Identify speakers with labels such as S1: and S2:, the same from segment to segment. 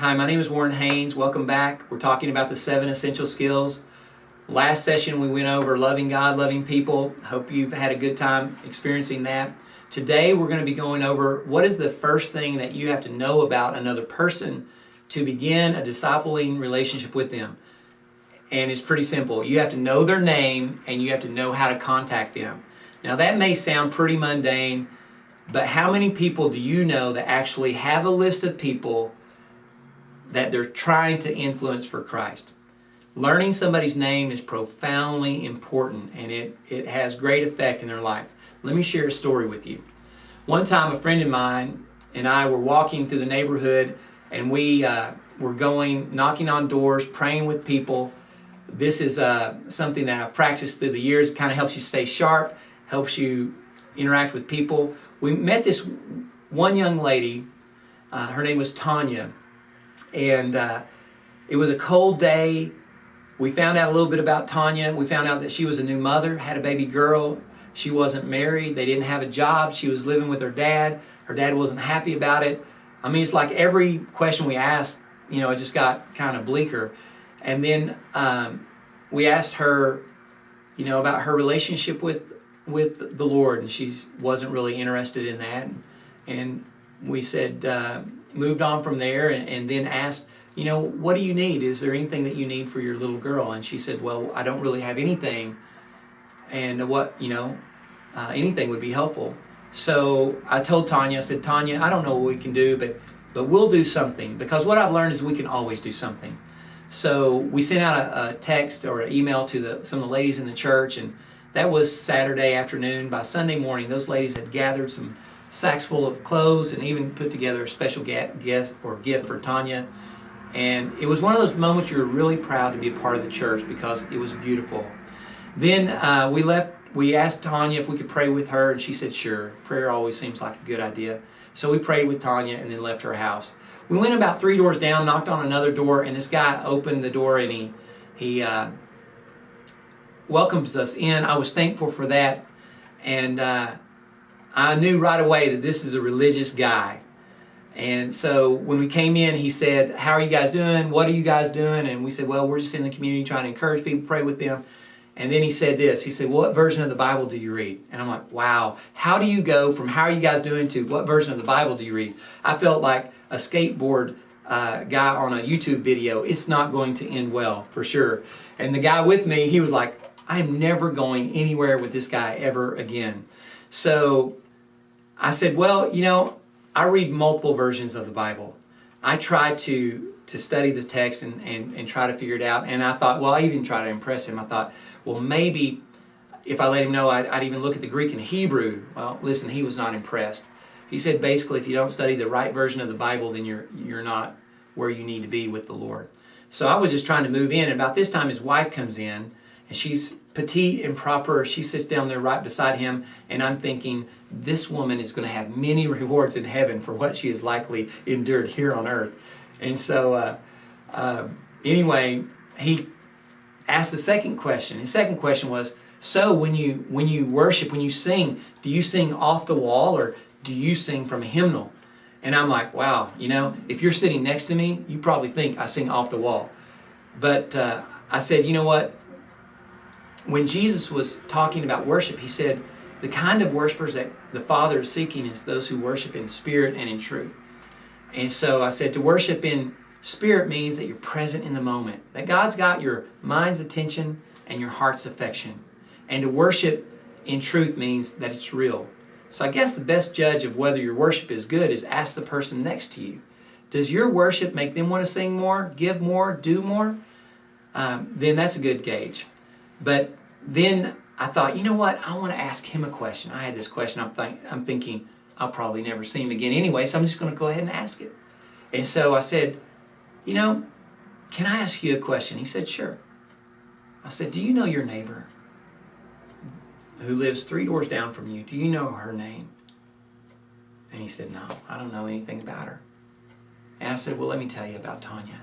S1: Hi, my name is Warren Haynes. Welcome back. We're talking about the 7 essential skills. Last session we went over loving God, loving people. Hope you've had a good time experiencing that. Today we're going to be going over what is the first thing that you have to know about another person to begin a discipling relationship with them. And it's pretty simple. You have to know their name and you have to know how to contact them. Now that may sound pretty mundane, but how many people do you know that actually have a list of people that they're trying to influence for Christ? Learning somebody's name is profoundly important, and it has great effect in their life. Let me share a story with you. One time a friend of mine and I were walking through the neighborhood, and we were going, knocking on doors, praying with people. This is something that I've practiced through the years. It kind of helps you stay sharp, helps you interact with people. We met this one young lady. Her name was Tanya. And it was a cold day. We found out a little bit about Tanya. We found out that she was a new mother, had a baby girl. She wasn't married. They didn't have a job. She was living with her dad. Her dad wasn't happy about it. I mean, it's like every question we asked, it just got kind of bleaker. And then we asked her, about her relationship with the Lord, and she wasn't really interested in that. And we said, moved on from there, and then asked, what do you need? Is there anything that you need for your little girl? And she said, well, I don't really have anything, and anything would be helpful. So I told Tanya, I said, Tanya, I don't know what we can do, but we'll do something, because what I've learned is we can always do something. So we sent out a text or an email to some of the ladies in the church, and that was Saturday afternoon. By Sunday morning, those ladies had gathered some sacks full of clothes and even put together a special gift for Tanya. And it was one of those moments you're really proud to be a part of the church, because it was beautiful. Then we left. We asked Tanya if we could pray with her, and she said sure. Prayer always seems like a good idea. So we prayed with Tanya and then left her house. We went about 3 doors down, knocked on another door, and this guy opened the door, and he welcomes us in. I was thankful for that, and I knew right away that this is a religious guy. And so when we came in, he said, how are you guys doing? What are you guys doing? And we said, well, we're just in the community trying to encourage people, pray with them. And then he said this. He said, well, what version of the Bible do you read? And I'm like, wow, how do you go from how are you guys doing to what version of the Bible do you read? I felt like a skateboard guy on a YouTube video. It's not going to end well, for sure. And the guy with me, he was like, I'm never going anywhere with this guy ever again. So I said, well, I read multiple versions of the Bible. I try to study the text and try to figure it out. And I thought, well, I even try to impress him. I thought, well, maybe if I let him know, I'd even look at the Greek and Hebrew. Well, listen, he was not impressed. He said, basically, if you don't study the right version of the Bible, then you're not where you need to be with the Lord. So I was just trying to move in. And about this time, his wife comes in, and she's petite and proper. She sits down there right beside him, and I'm thinking, this woman is going to have many rewards in heaven for what she has likely endured here on earth. And so anyway, he asked the second question. His second question was, so when you worship, when you sing, do you sing off the wall or do you sing from a hymnal? And I'm like, wow, if you're sitting next to me, you probably think I sing off the wall. But I said, you know what? When Jesus was talking about worship, he said, the kind of worshipers that the Father is seeking is those who worship in spirit and in truth. And so I said, to worship in spirit means that you're present in the moment, that God's got your mind's attention and your heart's affection. And to worship in truth means that it's real. So I guess the best judge of whether your worship is good is ask the person next to you. Does your worship make them want to sing more, give more, do more? Then that's a good gauge. But then I thought, you know what? I want to ask him a question. I had this question. I'm thinking, I'll probably never see him again anyway, so I'm just going to go ahead and ask it. And so I said, can I ask you a question? He said, sure. I said, do you know your neighbor who lives 3 doors down from you? Do you know her name? And he said, no, I don't know anything about her. And I said, well, let me tell you about Tanya.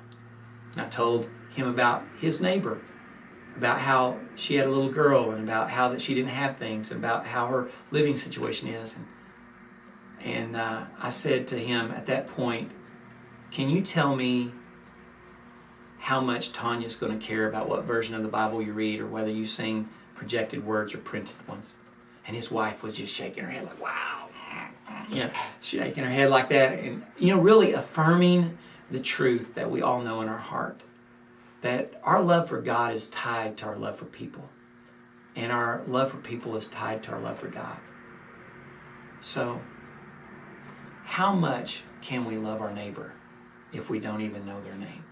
S1: And I told him about his neighbor, about how she had a little girl, and about how that she didn't have things, and about how her living situation is. And I said to him at that point, can you tell me how much Tanya's going to care about what version of the Bible you read, or whether you sing projected words or printed ones? And his wife was just shaking her head like, wow. You know, shaking her head like that. And, you know, really affirming the truth that we all know in our heart. That our love for God is tied to our love for people. And our love for people is tied to our love for God. So, how much can we love our neighbor if we don't even know their name?